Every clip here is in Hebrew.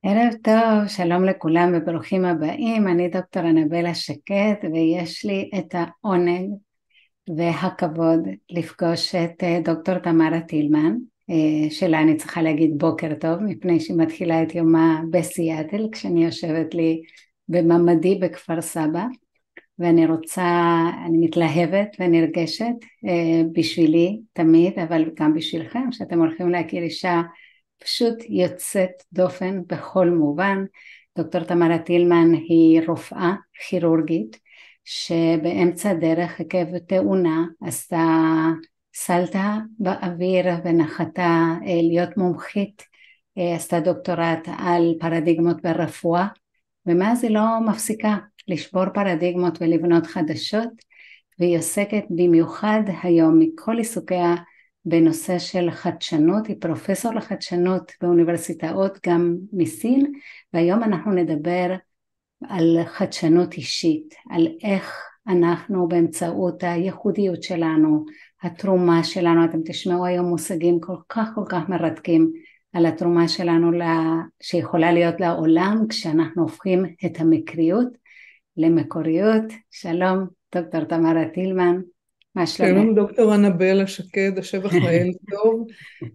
ערב טוב, שלום לכולם וברוכים הבאים. אני דוקטור אנבלה שקד ויש לי את העונג והכבוד לפגוש את דוקטור תמרה טילמן, שלה אני צריכה להגיד בוקר טוב מפני שהיא מתחילה את יומה בסיאטל כשאני יושבת לי בממדי בכפר סבא, אני מתלהבת ונרגשת בשבילי תמיד, אבל גם בשבילכם שאתם הולכים להכיר אישה פשוט יוצאת דופן בכל מובן. דוקטור תמרה טילמן היא רופאה כירורגית שבאמצע דרך עקב תאונה עשתה סלטה באוויר ונחתה להיות מומחית, עשתה דוקטורט על פרדיגמות ברפואה, ומאז היא לא מפסיקה לשבור פרדיגמות ולבנות חדשות, והיא עוסקת במיוחד היום מכל עיסוקיה בנושא של חדשנות. היא פרופסור לחדשנות באוניברסיטאות גם מסין, והיום אנחנו נדבר על חדשנות אישית, על איך אנחנו באמצעות הייחודיות שלנו, התרומה שלנו, אתם תשמעו היום מושגים כל כך מרתקים על התרומה שלנו שיכולה להיות לעולם כשאנחנו הופכים את המקריות למקוריות. שלום דוקטור תמרה טילמן, מה שלומך? שלום דוקטור אנבלה שקד, השבח לאל טוב,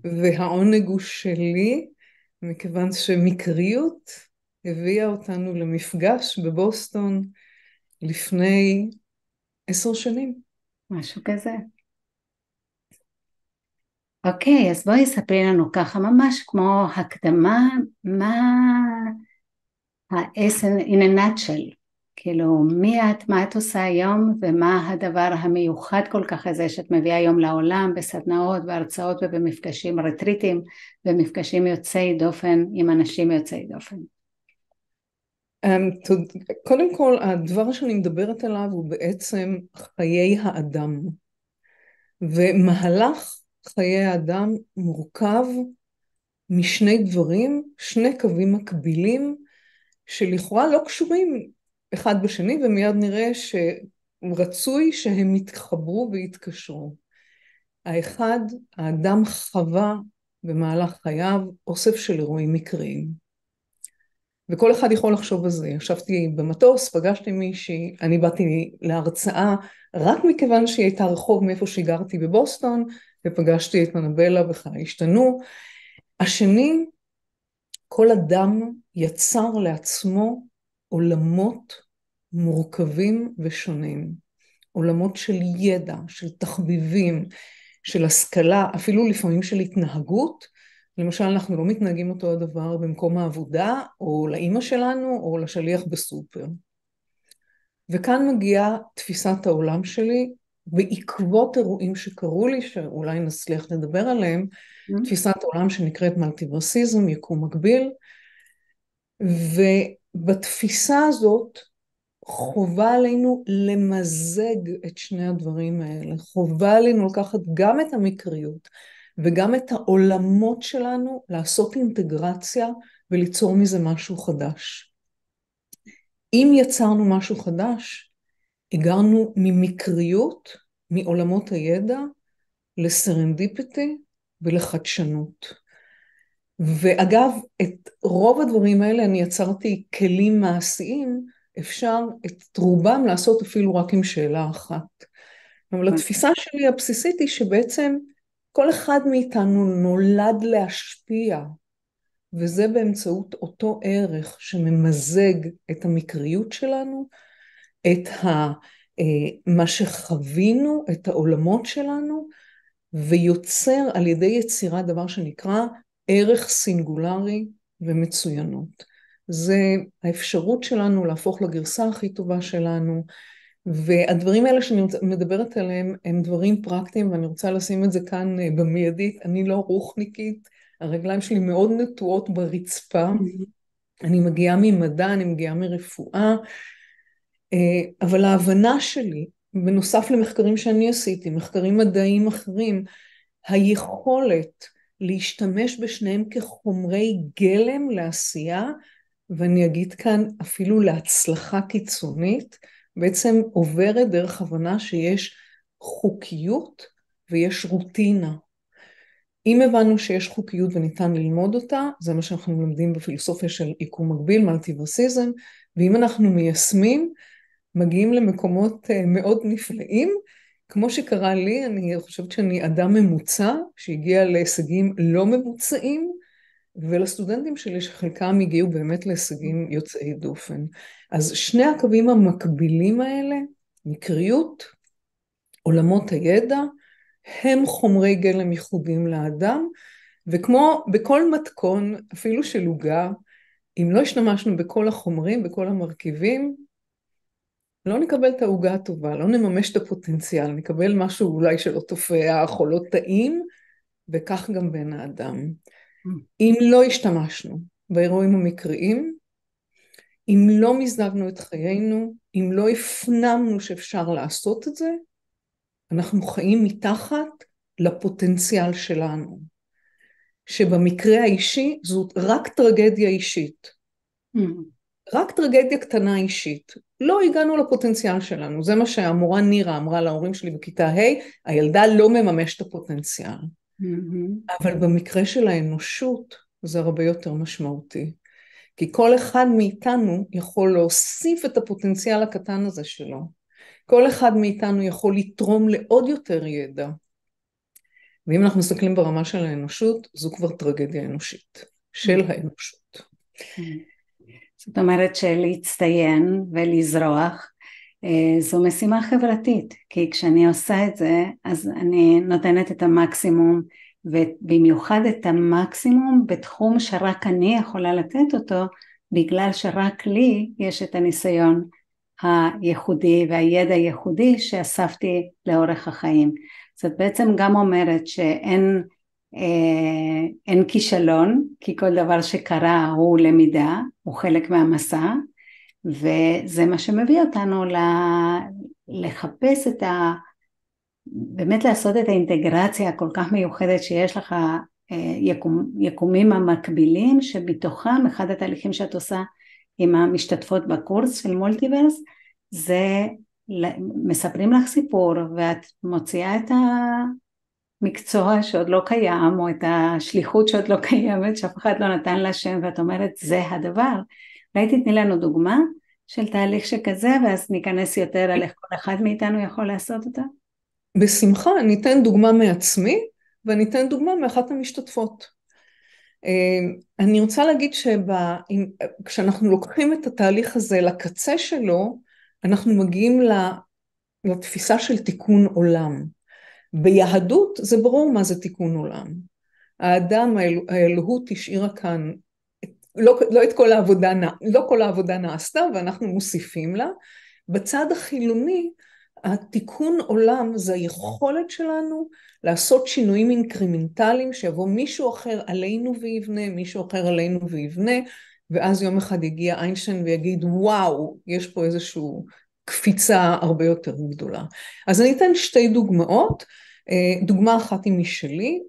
והעונג הוא שלי, מכיוון שמקריות הביאה אותנו למפגש בבוסטון לפני 10 שנים. משהו כזה. אוקיי, אז בואי ספרי לנו ככה ממש כמו הקדמה, מה in a nutshell, כאילו מי את, מה את עושה היום ומה הדבר המיוחד כל כך הזה שאת מביאה היום לעולם בסדנאות, בהרצאות ובמפגשים רטריטים, במפגשים יוצאי דופן עם אנשים יוצאי דופן. קודם כל, הדבר שאני מדברת עליו הוא בעצם חיי האדם, ומהלך חיי האדם מורכב משני דברים, שני קווים מקבילים, שלכאורה לא קשורים אחד בשני, ומיד נראה שרצוי שהם יתחברו ויתקשרו. האחד, האדם חווה במהלך חייו אוסף של אירועים מקריים. וכל אחד יכול לחשוב על זה. ישבתי במטוס, פגשתי מישהי, אני באתי להרצאה רק מכיוון שהיא הייתה רחוב מאיפה שגרתי בבוסטון, ופגשתי את אנבלה וחיי השתנו. השני, כל אדם יצר לעצמו עולמות מורכבים ושונים, עולמות של ידע, של תחביבים, של השכלה, אפילו לפעמים של התנהגות. למשל, אנחנו לא מתנהגים אותו הדבר במקום העבודה, או לאמא שלנו, או לשליח בסופר. וכאן מגיעה תפיסת העולם שלי, בעקבות אירועים שקרו לי, שאולי נצליח לדבר עליהם, תפיסת העולם שנקראת מולטיברסיזם, יקום מקביל, ובתפיסה הזאת חובה עלינו למזג את שני הדברים האלה, חובה עלינו לקחת גם את המקריות וגם את העולמות שלנו, לעשות אינטגרציה וליצור מזה משהו חדש. אם יצרנו משהו חדש, הגענו ממקריות, מעולמות הידע, לסרנדיפיטי ולחדשנות. ואגב, את רוב הדברים האלה אני יצרתי כלים מעשיים, אפשר את רובם לעשות אפילו רק עם שאלה אחת. אבל התפיסה שלי הבסיסית היא שבעצם כל אחד מאיתנו נולד להשפיע, וזה באמצעות אותו ערך שממזג את המקריות שלנו, את מה שחווינו, את העולמות שלנו, ויוצר על ידי יצירה דבר שנקרא ערך סינגולרי ומצוינות. זה האפשרות שלנו להפוך לגרסה הכי טובה שלנו, והדברים האלה שאני מדברת עליהם הם דברים פרקטיים, ואני רוצה לשים את זה כאן במיידית. אני לא רוחניקית, הרגליים שלי מאוד נטועות ברצפה, אני מגיעה ממדע, אני מגיעה מרפואה, אבל ההבנה שלי, בנוסף למחקרים שאני עשיתי, מחקרים מדעיים אחרים, היכולת להשתמש בשניהם כחומרי גלם לעשייה, ואני אגיד כאן אפילו להצלחה קיצונית, בעצם עוברת דרך הבנה שיש חוקיות ויש רוטינה. אם הבנו שיש חוקיות וניתן ללמוד אותה, זה מה שאנחנו לומדים בפילוסופיה של יקום מקביל, מולטיברסיזם, ואם אנחנו מיישמים, מגיעים למקומות מאוד נפלאים, כמו שקרה לי, אני חושבת שאני אדם ממוצע, שהגיע להישגים לא ממוצעים, ולסטודנטים שלי שחלקם הגיעו באמת להישגים יוצאי דופן. אז שני הקווים המקבילים האלה, מקריות, עולמות הידע, הם חומרי גלם ייחודיים לאדם, וכמו בכל מתכון, אפילו של עוגה, אם לא השתמשנו בכל החומרים, בכל המרכיבים, לא נקבל את העוגה הטובה, לא נממש את הפוטנציאל, נקבל משהו אולי שלא תופח או לא טעים, וכך גם בין האדם. אם לא השתמשנו באירועים המקריים, אם לא מזנבנו את חיינו, אם לא הפנמנו שאפשר לעשות את זה, אנחנו חיים מתחת לפוטנציאל שלנו. שבמקרה האישי זאת רק טרגדיה אישית. רק טרגדיה קטנה אישית. לא הגענו לפוטנציאל שלנו. זה מה שהמורה נירה אמרה להורים שלי בכיתה ה', הילדה לא מממשת את הפוטנציאל. אבל במקרה של האנושות זה הרבה יותר משמעותי. כי כל אחד מאיתנו יכול להוסיף את הפוטנציאל הקטן הזה שלו. כל אחד מאיתנו יכול לתרום לעוד יותר ידע. ואם אנחנו מסתכלים ברמה של האנושות, זו כבר טרגדיה אנושית, של האנושות. זאת אומרת שלהצטיין ולזרוח, זו משימה חברתית, כי כשאני עושה את זה, אז אני נותנת את המקסימום, ובמיוחד את המקסימום בתחום שרק אני יכולה לתת אותו, בגלל שרק לי יש את הניסיון הייחודי והידע הייחודי שאספתי לאורך החיים. זאת בעצם גם אומרת שאין אין כישלון, כי כל דבר שקרה הוא למידה, הוא חלק מהמסע, וזה מה שמביא אותנו לחפש את באמת לעשות את האינטגרציה הכל כך מיוחדת שיש לך יקומים המקבילים, שבתוכם אחד התהליכים שאת עושה עם המשתתפות בקורס של מולטיברס, זה מספרים לך סיפור, ואת מוציאה את המקצוע שעוד לא קיים, או את השליחות שעוד לא קיימת, שאף אחד לא נתן לה שם, ואת אומרת, זה הדבר. אולי תתני לנו דוגמה של תהליך שכזה, ואז ניכנס יותר על איך כל אחד מאיתנו יכול לעשות אותה? בשמחה, אני אתן דוגמה מעצמי, ואני אתן דוגמה מאחת המשתתפות. אני רוצה להגיד כשאנחנו לוקחים את התהליך הזה לקצה שלו, אנחנו מגיעים לתפיסה של תיקון עולם. ביהדות זה ברור מה זה תיקון עולם. האדם, האלוהות השאירה כאן, לא כל העבודה נעשתה, ואנחנו מוסיפים לה. בצד החילוני, התיקון עולם זה היכולת שלנו לעשות שינויים אינקרימנטליים, שיבוא מישהו אחר עלינו ויבנה, מישהו אחר עלינו ויבנה, ואז יום אחד יגיע איינשטיין ויגיד, וואו, יש פה איזושהי קפיצה הרבה יותר גדולה. אז אני אתן שתי דוגמאות. דוגמה אחת היא משלי,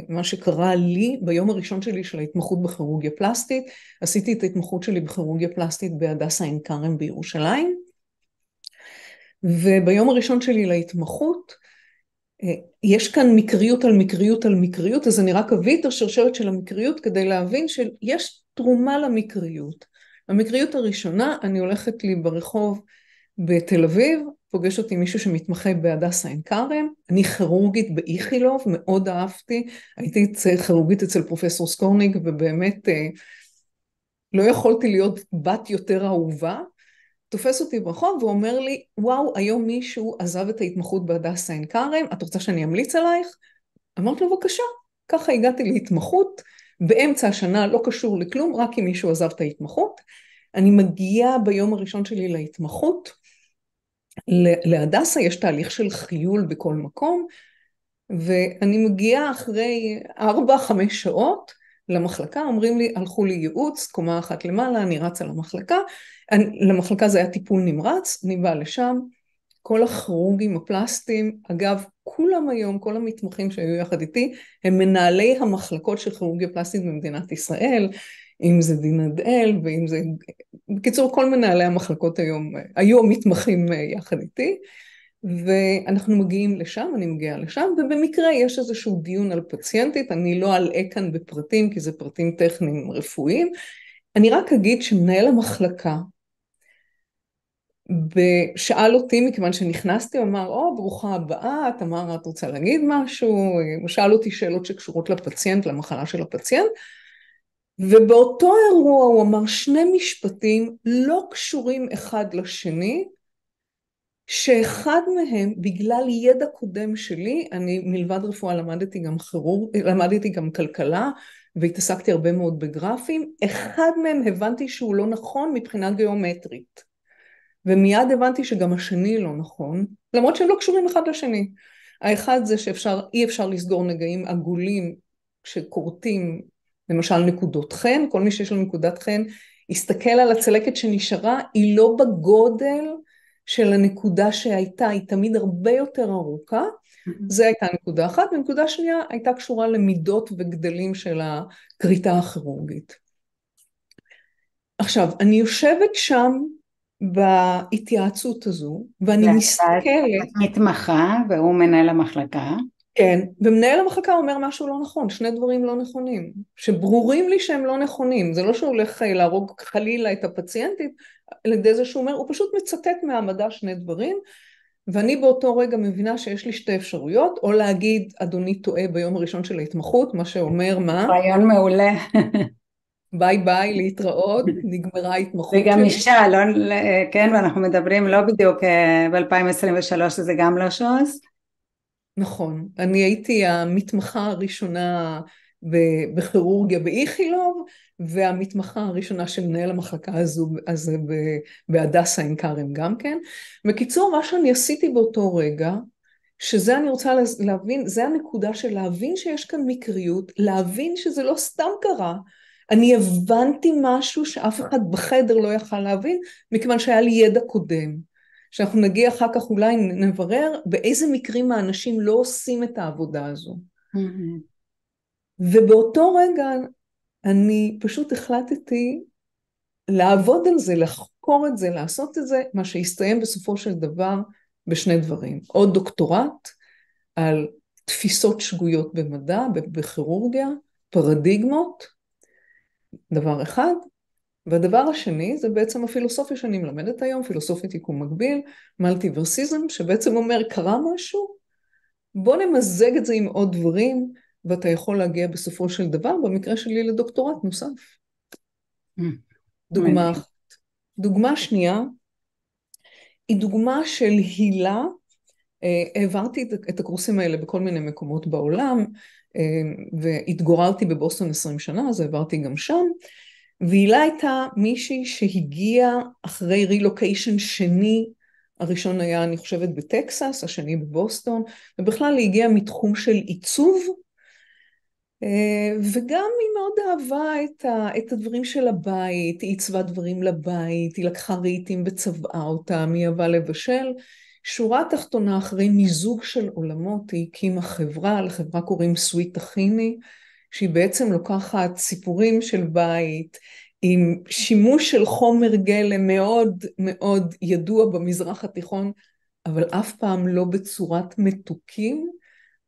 מה שקרה לי ביום הראשון שלי של ההתמחות בכירורגיה פלסטית. עשיתי את ההתמחות שלי בכירורגיה פלסטית בהדסה עין כרם בירושלים, וביום הראשון שלי להתמחות, יש כאן מקריות על מקריות על מקריות, אז אני רק אביא את השרשרת של המקריות כדי להבין שיש תרומה למקריות. המקריות הראשונה, אני הולכת לי ברחוב בתל אביב, פוגש אותי מישהו שמתמחה בהדסה עין כרם, אני כירורגית באיכילוב, מאוד אהבתי, הייתי כירורגית אצל פרופסור סקורניק, ובאמת לא יכולתי להיות בת יותר אהובה. תופס אותי ברחוב ואומר לי, וואו, היום מישהו עזב את ההתמחות בהדסה עין כרם, את רוצה שאני אמליץ עלייך? אמרת לו, בבקשה. ככה הגעתי להתמחות, באמצע השנה לא קשור לכלום, רק אם מישהו עזב את ההתמחות. אני מגיעה ביום הראשון שלי להתמחות, להדסה יש תהליך של חיול בכל מקום, ואני מגיעה אחרי 4-5 שעות למחלקה, אומרים לי, הלכו לי ייעוץ, קומה אחת למעלה, אני רצה למחלקה, למחלקה זה היה טיפול נמרץ, אני באה לשם, כל הכירורגים הפלסטיים, אגב, כולם היום, כל המתמחים שהיו יחד איתי, הם מנהלי המחלקות של כירורגיה פלסטית במדינת ישראל, אם זה דינה דאל, ואם זה, בקיצור, כל מנהלי המחלקות היום, היו המתמחים יחד איתי, ואנחנו מגיעים לשם, אני מגיעה לשם, ובמקרה יש איזשהו דיון על פציינטית, אני לא אלאה כאן בפרטים, כי זה פרטים טכניים רפואיים, אני רק אגיד שמנהל המחלקה, שאל אותי, מכיוון שנכנסתי, הוא אמר, ברוכה הבאה, תמר, את רוצה להגיד משהו? הוא שאל אותי שאלות שקשורות לפציינט, למחלה של הפציינט, ובאותו אירוע הוא אמר שני משפטים לא קשורים אחד לשני, שאחד מהם, בגלל ידע קודם שלי, אני מלבד רפואה למדתי גם כלכלה, והתעסקתי הרבה מאוד בגרפים, אחד מהם הבנתי שהוא לא נכון מבחינה גיאומטרית. ומיד הבנתי שגם השני לא נכון, למרות שהם לא קשורים אחד לשני. האחד זה שאי אפשר לסגור נגעים עגולים כשקורטים, למשל נקודות חן, כל מי שיש לו נקודת חן, יסתכל על הצלקת שנשארה, היא לא בגודל של הנקודה שהייתה, היא תמיד הרבה יותר ארוכה, זו הייתה נקודה אחת, ונקודה שנייה הייתה קשורה למידות וגדלים של הכריתה הכירורגית. עכשיו, אני יושבת שם, בהתייעצות הזו, ואני מסתכלת... את מתמחה, והוא מנהל המחלקה. כן, ומנהל המחלקה אומר משהו לא נכון, שני דברים לא נכונים, שברורים לי שהם לא נכונים, זה לא שהוא הולך להרוג חלילה את הפציינטית, על ידי זה שהוא אומר, הוא פשוט מצטט מהמדע שני דברים, ואני באותו רגע מבינה שיש לי שתי אפשרויות, או להגיד, אדוני טועה ביום הראשון של ההתמחות, מה שאומר מה? רעיון מעולה. ביי ביי, להתראות, נגמרה ההתמחות שלי. וגם אישה, לא, כן, ואנחנו מדברים לא בדיוק ב-2023, שזה גם לא שוס. נכון, אני הייתי המתמחה הראשונה בכירורגיה באיכילוב, והמתמחה הראשונה של מנהל המחלקה הזו בהדסה עין כרם גם כן. בקיצור, מה שאני עשיתי באותו רגע, שזה אני רוצה להבין, זה הנקודה של להבין שיש כאן מקריות, להבין שזה לא סתם קרה, אני הבנתי משהו שאף אחד בחדר לא יכל להבין, מכיוון שהיה לי ידע קודם. שאנחנו נגיע אחר כך אולי נברר באיזה מקרים האנשים לא עושים את העבודה הזו. ובאותו רגע אני פשוט החלטתי לעבוד על זה, לחקור את זה, לעשות את זה, מה שהסתיים בסופו של דבר בשני דברים. עוד דוקטורט על תפיסות שגויות במדע, בכירורגיה, פרדיגמות, דבר אחד, והדבר השני זה בעצם הפילוסופיה שאני מלמדת היום, פילוסופיית יקום מקביל, מולטיברסיזם, שבעצם אומר קרה משהו, בוא נמזג את זה עם עוד דברים, ואתה יכול להגיע בסופו של דבר, במקרה שלי לדוקטורט נוסף. דוגמה אחת. דוגמה שנייה, היא דוגמה של הילה, העברתי את הקורסים האלה בכל מיני מקומות בעולם, והתגוררתי בבוסטון 20 שנה, אז העברתי גם שם, והילה הייתה מישהי שהגיעה אחרי רילוקיישן שני, הראשון היה אני חושבת בטקסס, השני בבוסטון, ובכלל היא הגיעה מתחום של עיצוב, וגם היא מאוד אהבה את הדברים של הבית, היא עיצבה דברים לבית, היא לקחה רהיטים וצבעה אותם, היא אהבה לבשל, שורה תחתונה אחרי מיזוג של עולמות, היא הקימה חברה, לחברה קוראים סוויט תכיני, שהיא בעצם לוקחת סיפורים של בית, עם שימוש של חומר גלם מאוד מאוד ידוע במזרח התיכון, אבל אף פעם לא בצורת מתוקים,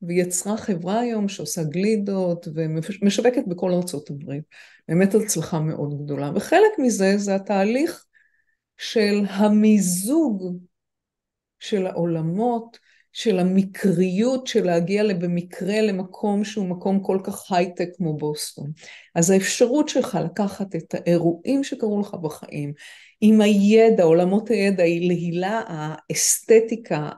ויצרה חברה היום שעושה גלידות, ומשווקת בכל ארצות הברית. באמת הצלחה מאוד גדולה. וחלק מזה זה התהליך של המיזוג של העולמות, של המקריות של להגיע במקרה למקום שהוא מקום כל כך הייטק כמו בוסטון. אז האפשרות שלך לקחת את האירועים שקרו לך בחיים, עם הידע, עולמות הידע, היא להילה, האסתטיקה,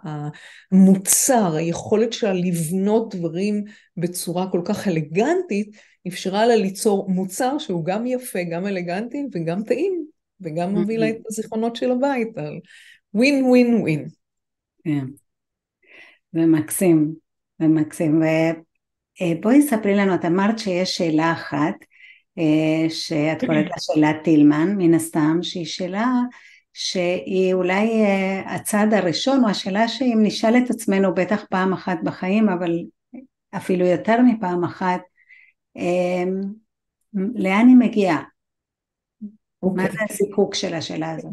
המוצר, היכולת שלה לבנות דברים בצורה כל כך אלגנטית, אפשרה לה ליצור מוצר שהוא גם יפה, גם אלגנטי וגם טעים, וגם מביא לה את הזיכרונות של הבית, על ווין ווין ווין. כן. ומקסים, ומקסים. ובואי ספרי לנו, את אמרת שיש שאלה אחת, שאת קוראת לה שאלת טילמן, מן הסתם, שהיא שאלה שהיא אולי הצעד הראשון, או השאלה שאם נשאל את עצמנו בטח פעם אחת בחיים, אבל אפילו יותר מפעם אחת, לאן היא מגיעה? מה זה הסיפוק של השאלה הזאת?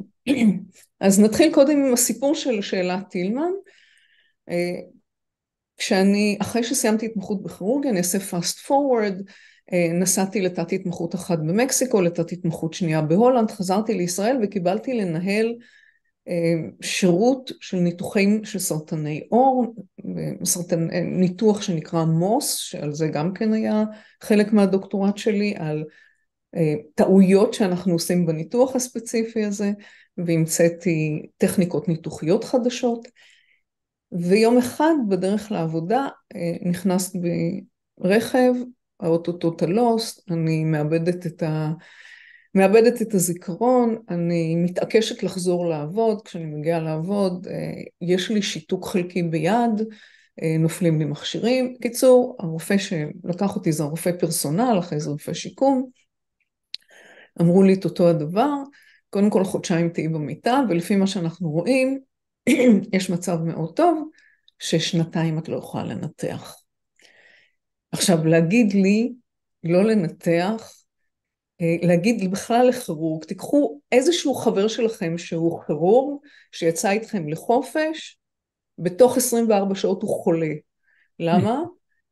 אז נתחיל קודם עם הסיפור של שאלת טילמן. אחרי שסיימתי התמחות בכירורגיה, אני אעשה fast forward, נסעתי לתת התמחות אחת במקסיקו, לתת התמחות שנייה בהולנד, חזרתי לישראל וקיבלתי לנהל שירות של ניתוחים של סרטני עור, ניתוח שנקרא מוס, שעל זה גם כן היה חלק מהדוקטורט שלי, על טעויות שאנחנו עושים בניתוח הספציפי הזה, והמצאתי טכניקות ניתוחיות חדשות, ויום אחד בדרך לעבודה נכנסת ברכב, האוטו טוטל לוסט, אני מאבדת את הזיכרון, אני מתעקשת לחזור לעבוד, כשאני מגיעה לעבוד יש לי שיתוק חלקי ביד, נופלים לי מכשירים. קיצור, הרופא שלקח אותי זה הרופא פרסונל, אחרי זה רופא שיקום, אמרו לי את אותו הדבר, קודם כל חודשיים תהי במיטה, ולפי מה שאנחנו רואים, יש מצב מאוד טוב, ששנתיים את לא יכולה לנתח. עכשיו, להגיד לי, לא לנתח, להגיד בכלל לכירורג, תיקחו איזשהו חבר שלכם שהוא כירורג, שיצא איתכם לחופש, בתוך 24 שעות הוא חולה. למה?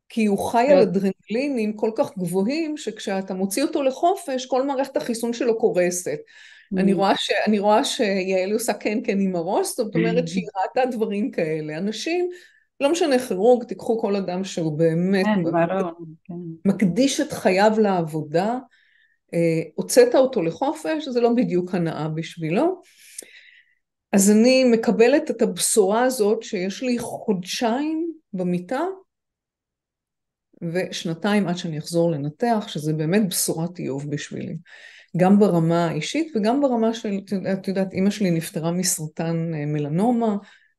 כי הוא חי על אדרנלינים כל כך גבוהים, שכשאתה מוציא אותו לחופש, כל מערכת החיסון שלו קורסת. אני רואה שיעל עושה כן עם הראש, זאת אומרת שהיא ראתה דברים כאלה. אנשים, לא משנה כירורג, תיקחו כל אדם שהוא באמת מקדיש את חייו לעבודה, הוצאת אותו לחופש, זה לא בדיוק הנאה בשבילו. אז אני מקבלת את הבשורה הזאת שיש לי חודשיים במיטה, ושנתיים עד שאני אחזור לנתח, שזה באמת בשורת איוב בשבילי. גם ברמה האישית וגם ברמה של, את יודעת, אמא שלי נפטרה מסרטן מלנומה,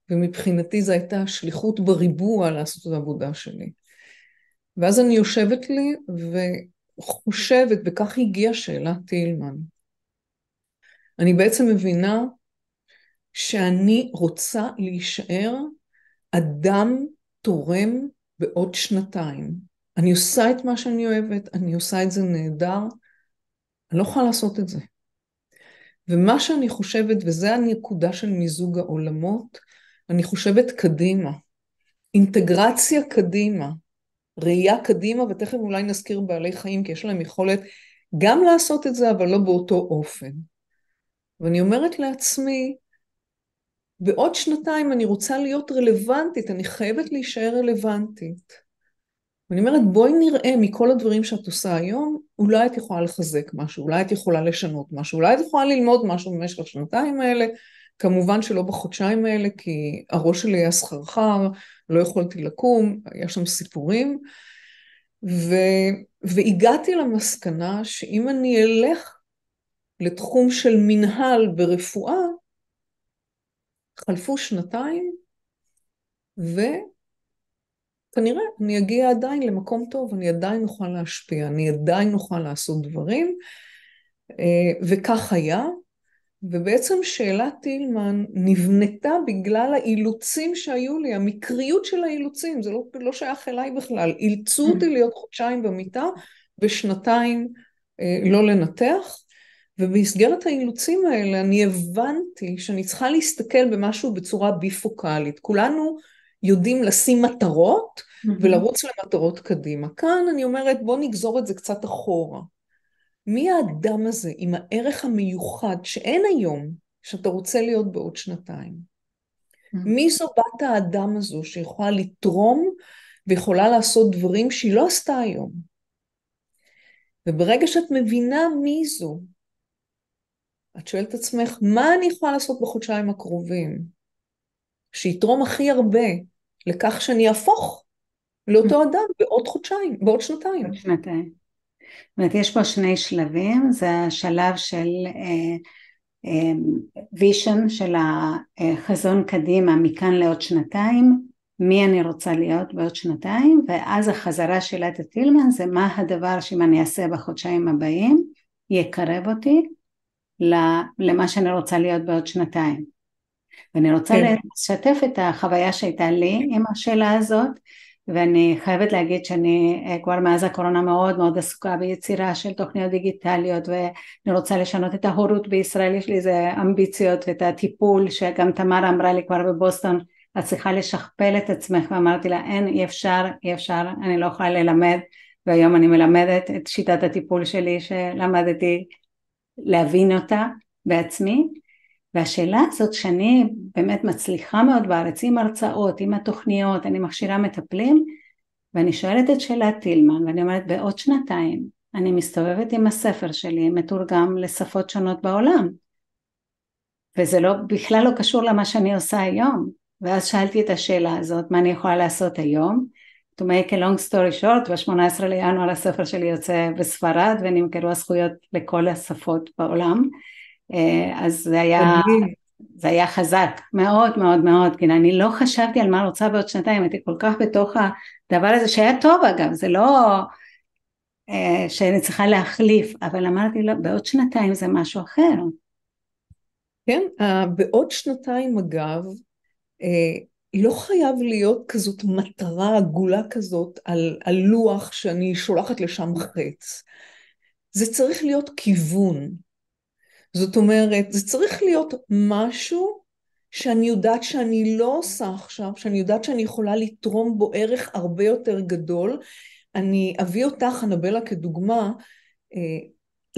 ומבחינתי זו הייתה שליחות בריבוע לעשות את העבודה שלי. ואז אני יושבת לי וחושבת, וכך הגיעה שאלת טילמן. אני בעצם מבינה שאני רוצה להישאר אדם תורם בעוד שנתיים. אני עושה את מה שאני אוהבת, אני עושה את זה נהדר, אני לא יכולה לעשות את זה. ומה שאני חושבת, וזה הנקודה של מיזוג העולמות, אני חושבת קדימה, אינטגרציה קדימה, ראייה קדימה, ותכף אולי נזכיר בעלי חיים, כי יש להם יכולת גם לעשות את זה, אבל לא באותו אופן. ואני אומרת לעצמי, בעוד שנתיים אני רוצה להיות רלוונטית, אני חייבת להישאר רלוונטית. ואני אומרת, בואי נראה מכל הדברים שאת עושה היום, אולי את יכולה לחזק משהו, אולי את יכולה לשנות משהו, אולי את יכולה ללמוד משהו במשך השנתיים האלה, כמובן שלא בחודשיים האלה, כי הראש שלי היה סחרחר, לא יכולתי לקום, היה שם סיפורים, והגעתי למסקנה שאם אני אלך לתחום של מנהל ברפואה, חלפו שנתיים, וכנראה אני אגיע עדיין למקום טוב, אני עדיין אוכל להשפיע, אני עדיין אוכל לעשות דברים, וכך היה, ובעצם שאלת טילמן נבנתה בגלל האילוצים שהיו לי, המקריות של האילוצים, זה לא שייך אליי בכלל, אילצו אותי להיות חודשיים במיטה, ושנתיים לא לנתח, ובמסגרת האילוצים האלה אני הבנתי שאני צריכה להסתכל במשהו בצורה ביפוקלית. כולנו יודעים לשים מטרות ולרוץ למטרות קדימה. כאן אני אומרת בוא נגזור את זה קצת אחורה. מי האדם הזה עם הערך המיוחד שאין היום שאתה רוצה להיות בעוד שנתיים? מי זו בת האדם הזו שיכולה לתרום ויכולה לעשות דברים שהיא לא עשתה היום? וברגע שאת מבינה מי זו, את שואלת את עצמך, מה אני יכולה לעשות בחודשיים הקרובים? שיתרום הכי הרבה לכך שאני אהפוך לאותו אדם בעוד חודשיים, בעוד שנתיים. בעוד שנתיים. זאת אומרת, יש פה שני שלבים, זה השלב של ויז'ן, של החזון קדימה מכאן לעוד שנתיים, מי אני רוצה להיות בעוד שנתיים, ואז החזרה של את טילמן, זה מה הדבר שאם אני אעשה בחודשיים הבאים, יקרב אותי, למה שאני רוצה להיות בעוד שנתיים. ואני רוצה לשתף את החוויה שהייתה לי עם השאלה הזאת, ואני חייבת להגיד שאני כבר מאז הקורונה מאוד מאוד עסוקה ביצירה של תוכניות דיגיטליות, ואני רוצה לשנות את ההורות בישראל, יש לי איזה אמביציות ואת הטיפול שגם תמר אמרה לי כבר בבוסטון, את צריכה לשכפל את עצמך, ואמרתי לה, אין, אי אפשר, אי אפשר, אני לא יכולה ללמד, והיום אני מלמדת את שיטת הטיפול שלי, שלמדתי להבין אותה בעצמי, והשאלה הזאת שאני באמת מצליחה מאוד בארץ, עם הרצאות, עם התוכניות, אני מכשירה מטפלים, ואני שואלת את שאלת טילמן, ואני אומרת, בעוד שנתיים, אני מסתובבת עם הספר שלי, מתורגם לשפות שונות בעולם, וזה לא, בכלל לא קשור למה שאני עושה היום, ואז שאלתי את השאלה הזאת, מה אני יכולה לעשות היום? To make a long story short, ב-18 לינואר הספר שלי יוצא בספרד, ונמכרו הזכויות לכל השפות בעולם, אז זה היה חזק, מאוד מאוד מאוד, כי אני לא חשבתי על מה רוצה בעוד שנתיים, הייתי כל כך בתוך הדבר הזה, שהיה טוב אגב, זה לא שאני צריכה להחליף, אבל אמרתי לו, בעוד שנתיים זה משהו אחר. כן, בעוד שנתיים אגב, לא חייב להיות כזאת מטרה עגולה כזאת על לוח שאני שולחת לשם חץ. זה צריך להיות כיוון. זאת אומרת, זה צריך להיות משהו שאני יודעת שאני לא עושה עכשיו, שאני יודעת שאני יכולה לתרום בו ערך הרבה יותר גדול. אני אביא אותך, אנבלה, כדוגמה,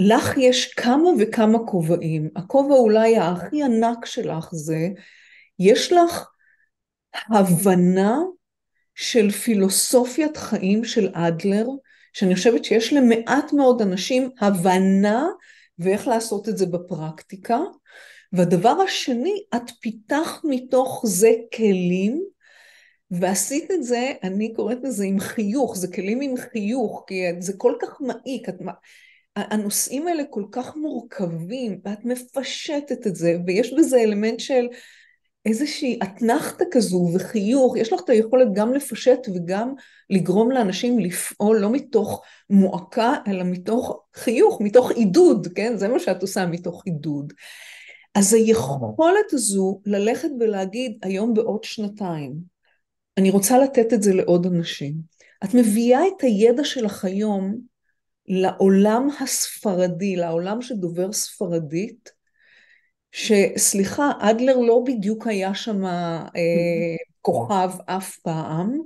לך יש כמה וכמה כובעים. הכובע אולי הכי ענק שלך זה, יש לך הבנה של פילוסופיית חיים של אדלר, שאני חושבת שיש למעט מאוד אנשים הבנה ואיך לעשות את זה בפרקטיקה. והדבר השני, את פיתחת מתוך זה כלים, ועשית את זה, אני קוראת לזה עם חיוך, זה כלים עם חיוך, כי זה כל כך מעיק, הנושאים האלה כל כך מורכבים, ואת מפשטת את זה, ויש בזה אלמנט של איזושהי אתנחתה כזו וחיוך, יש לך את היכולת גם לפשט וגם לגרום לאנשים לפעול לא מתוך מועקה, אלא מתוך חיוך, מתוך עידוד, כן? זה מה שאת עושה, מתוך עידוד. אז היכולת הזו ללכת ולהגיד, היום בעוד שנתיים, אני רוצה לתת את זה לעוד אנשים. את מביאה את הידע שלך היום לעולם הספרדי, לעולם שדובר ספרדית, שסליחה, אדלר לא בדיוק היה שם כוכב אף פעם,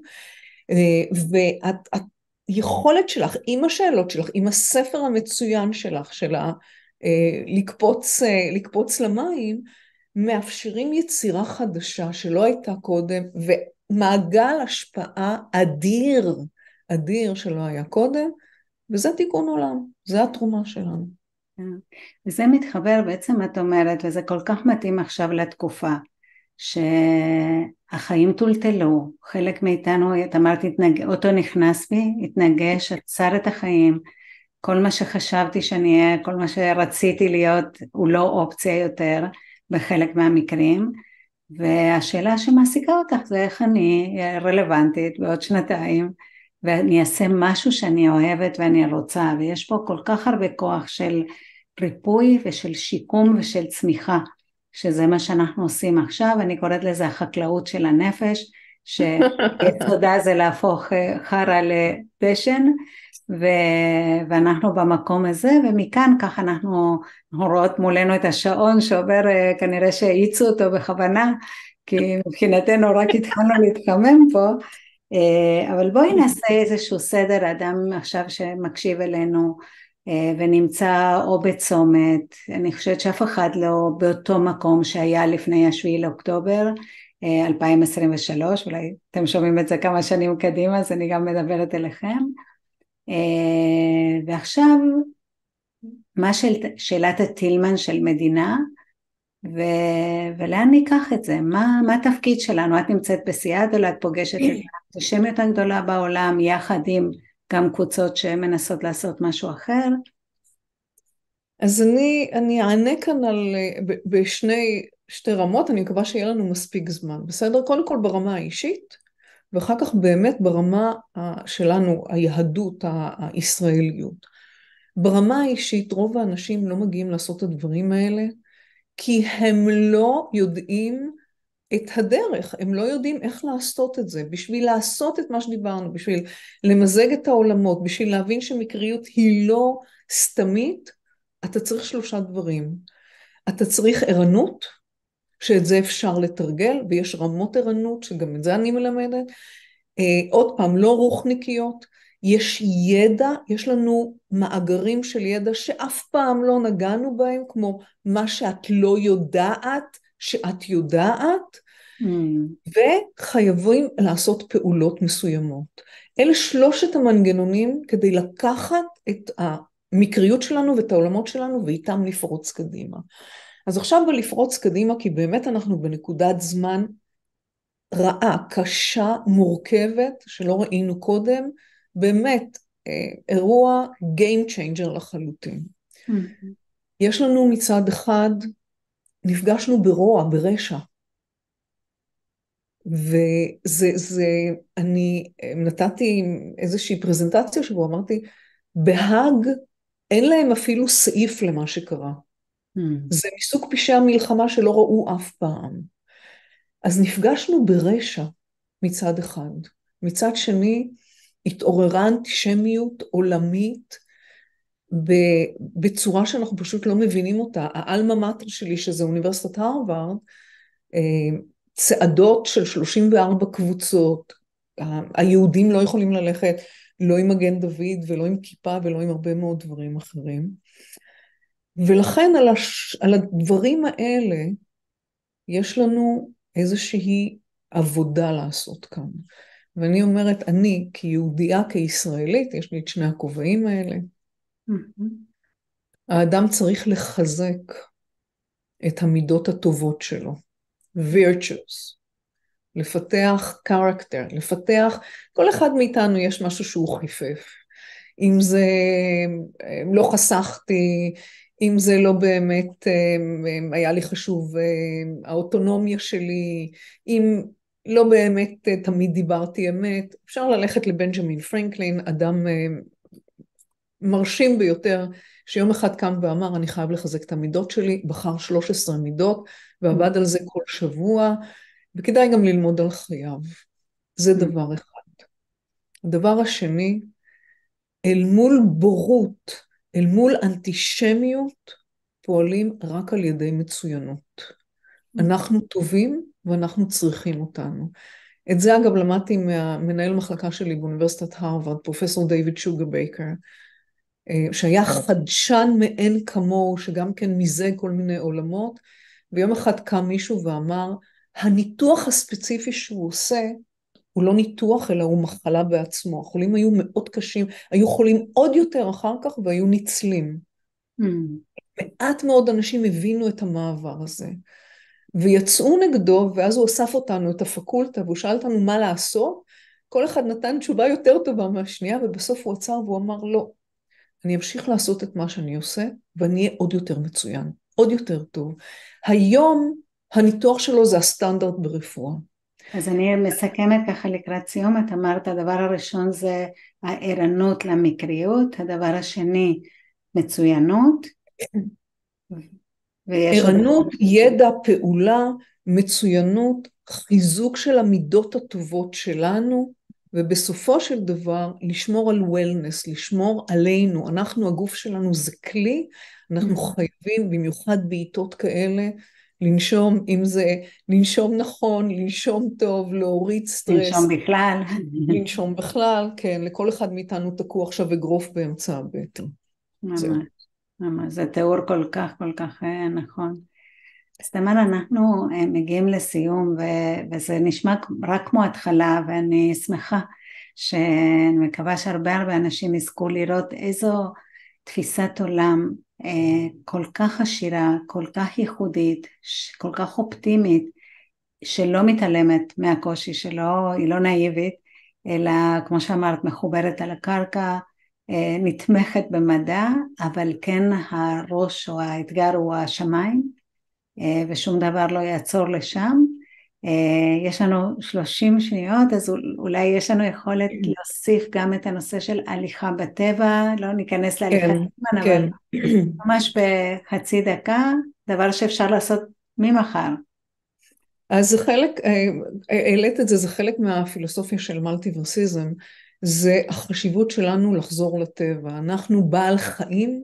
והיכולת שלך, עם השאלות שלך, עם הספר המצוין שלך, שלה לקפוץ למים, מאפשרים יצירה חדשה שלא הייתה קודם, ומעגל השפעה אדיר, אדיר שלא היה קודם, וזה תיקון עולם, זה התרומה שלנו. וזה מתחבר בעצם, את אומרת, וזה כל כך מתאים עכשיו לתקופה, שהחיים טולטלו, חלק מאיתנו, את אמרת, אותו נכנס בי, התנגש, עצר את החיים, כל מה שחשבתי שאני אהיה, כל מה שרציתי להיות, הוא לא אופציה יותר, בחלק מהמקרים, והשאלה שמעסיקה אותך זה איך אני רלוונטית בעוד שנתיים, ואני אעשה משהו שאני אוהבת ואני רוצה, ויש פה כל כך הרבה כוח של ריפוי ושל שיקום ושל צמיחה, שזה מה שאנחנו עושים עכשיו. אני קוראת לזה החקלאות של הנפש, שיסודה זה להפוך חרה לדשן, ואנחנו במקום הזה, ומכאן ככה אנחנו רואות מולנו את השעון שעובר, כנראה שהאיצו אותו בכוונה, כי מבחינתנו רק התחלנו להתחמם פה, אבל בואי נעשה איזשהו סדר. אדם עכשיו שמקשיב אלינו ונמצא או בצומת, אני חושבת שאף אחד לא באותו מקום שהיה לפני 7 לאוקטובר 2023, אולי אתם שומעים את זה כמה שנים קדימה, אז אני גם מדברת אליכם. ועכשיו מה שאלת הטילמן של מדינה, ולאן ניקח את זה? מה התפקיד שלנו? את נמצאת בסיאטל, את פוגשת את האנטישמיות הגדולה בעולם, יחד עם גם קבוצות שמנסות לעשות משהו אחר? אז אני אענה כאן בשתי רמות, אני מקווה שיהיה לנו מספיק זמן, בסדר? קודם כל ברמה האישית, ואחר כך באמת ברמה שלנו, היהדות, הישראליות. ברמה האישית, רוב האנשים לא מגיעים לעשות את הדברים האלה, כי הם לא יודעים את הדרך, הם לא יודעים איך לעשות את זה. בשביל לעשות את מה שדיברנו, בשביל למזג את העולמות, בשביל להבין שמקריות היא לא סתמית, אתה צריך 3 דברים. אתה צריך ערנות, שאת זה אפשר לתרגל, ויש רמות ערנות, שגם את זה אני מלמדת. עוד פעם, לא רוחניקיות, יש ידע, יש לנו מאגרים של ידע שאף פעם לא נגענו בהם, כמו מה שאת לא יודעת, שאת יודעת, וחייבים לעשות פעולות מסוימות. אלה שלושת המנגנונים כדי לקחת את המקריות שלנו ואת העולמות שלנו ואיתם לפרוץ קדימה. אז עכשיו בלפרוץ קדימה, כי באמת אנחנו בנקודת זמן רעה, קשה, מורכבת, שלא ראינו קודם, באמת אירוע game changer לחלוטין. יש לנו מצד אחד, נפגשנו ברוע, ברשע, אני נתתי איזושהי פרזנטציה שבו אמרתי, בהאג אין להם אפילו סעיף למה שקרה. זה מסוג פשעי המלחמה שלא ראו אף פעם. אז נפגשנו ברשע מצד אחד. מצד שני, התעוררה אנטישמיות עולמית בצורה שאנחנו פשוט לא מבינים אותה. האלמה מאטר שלי, שזה אוניברסיטת הרווארד, צעדות של 34 קבוצות, היהודים לא יכולים ללכת לא עם מגן דוד ולא עם כיפה ולא עם הרבה מאוד דברים אחרים. ולכן על הדברים האלה יש לנו איזושהי עבודה לעשות כאן. ואני אומרת, אני כיהודייה, כישראלית, יש לי את שני הכובעים האלה, האדם צריך לחזק את המידות הטובות שלו, virtues, לפתח character, לפתח, כל אחד מאיתנו יש משהו שהוא חיפף. אם זה לא חסכתי, אם זה לא באמת היה לי חשוב האוטונומיה שלי, אם לא באמת תמיד דיברתי אמת, אפשר ללכת לבנג'מין פרנקלין, אדם מרשים ביותר, שיום אחד קם ואמר, אני חייב לחזק את המידות שלי, בחר 13 מידות, ועבד על זה כל שבוע, וכדאי גם ללמוד על חייו. זה דבר אחד. הדבר השני, אל מול בורות, אל מול אנטישמיות, פועלים רק על ידי מצוינות. אנחנו טובים ואנחנו צריכים אותנו. את זה אגב למדתי מהמנהל מחלקה שלי באוניברסיטת הרווארד, פרופסור דיוויד שוגר בייקר, שהיה חדשן מעין כמוהו, שגם כן מיזג כל מיני עולמות, ויום אחד קם מישהו ואמר, הניתוח הספציפי שהוא עושה, הוא לא ניתוח, אלא הוא מחלה בעצמו. החולים היו מאוד קשים, היו חולים עוד יותר אחר כך, והיו ניצלים. מעט מאוד אנשים הבינו את המעבר הזה, ויצאו נגדו, ואז הוא אסף אותנו, את הפקולטה, והוא שאל אותנו מה לעשות, כל אחד נתן תשובה יותר טובה מהשנייה, ובסוף הוא עצר והוא אמר, לא, אני אמשיך לעשות את מה שאני עושה, ואני אהיה עוד יותר מצוין, עוד יותר טוב. היום הניתוח שלו זה הסטנדרט ברפואה. אז אני מסכמת ככה לקראת סיום, את אמרת, הדבר הראשון זה הערנות למקריות, הדבר השני מצוינות, ערנות, ידע, פעולה, מצוינות, חיזוק של המידות הטובות שלנו, ובסופו של דבר לשמור על וולנס, לשמור עלינו. אנחנו, הגוף שלנו זה כלי, אנחנו חייבים במיוחד בעיתות כאלה, לנשום, אם זה לנשום נכון, לנשום טוב, להוריד סטרס. לנשום בכלל. לנשום בכלל, כן, לכל אחד מאיתנו תקוע עכשיו אגרוף באמצע הבטן. ממש, ממש, זה תיאור כל כך נכון. אז תמר, אנחנו מגיעים לסיום, וזה נשמע רק כמו התחלה, ואני שמחה שאני מקווה שהרבה אנשים יזכו לראות איזו תפיסת עולם כל כך עשירה, כל כך ייחודית, כל כך אופטימית, שלא מתעלמת מהקושי שלו, היא לא נאיבית, אלא כמו שאמרת, מחוברת על הקרקע, נתמכת במדע, אבל כן הראש או האתגר הוא השמיים, ושום דבר לא יעצור לשם. יש לנו 30 שניות, אז אולי יש לנו יכולת להוסיף גם את הנושא של הליכה בטבע, לא ניכנס להליכה בטבע, אבל ממש בחצי דקה, דבר שאפשר לעשות ממחר. אז זה חלק, העלית את זה, זה חלק מהפילוסופיה של מולטיברסיזם, זה החשיבות שלנו לחזור לטבע. אנחנו בעל חיים,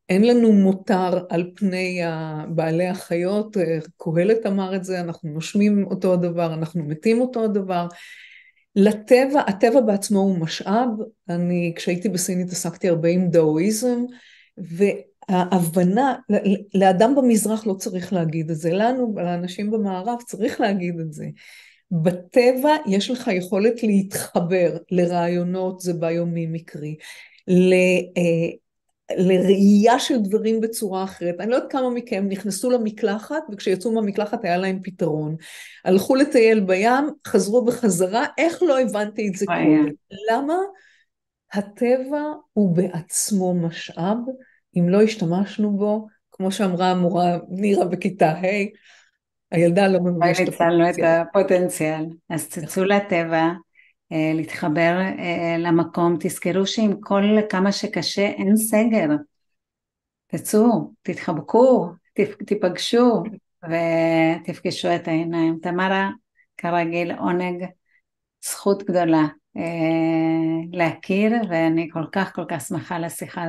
אין לנו מותר על פני בעלי החיות, קהלת אמר את זה, אנחנו נושמים אותו הדבר, אנחנו מתים אותו הדבר. לטבע, הטבע בעצמו הוא משאב, כשהייתי בסין התעסקתי הרבה עם דאואיזם, וההבנה, לאדם במזרח לא צריך להגיד את זה, לנו, לאנשים במערב צריך להגיד את זה. בטבע יש לך יכולת להתחבר לרעיונות, זה ביומימיקרי, לראייה של דברים בצורה אחרת. אני לא יודעת כמה מכם נכנסו למקלחת, וכשיצאו מהמקלחת היה להם פתרון. הלכו לטייל בים, חזרו בחזרה, איך לא הבנתי את זה קודם? למה? הטבע הוא בעצמו משאב, אם לא השתמשנו בו, כמו שאמרה המורה נירה בכיתה ה', הילדה לא ממש את ניצלנו את הפוטנציאל. הפוטנציאל. אז תצאו לטבע, להתחבר למקום, תזכרו שעם כל כמה שקשה אין סגר. תצאו, תתחבקו, תיפגשו ותפגשו את העיניים. תמרה, כרגיל, עונג, זכות גדולה להכיר, ואני כל כך שמחה לשיחה.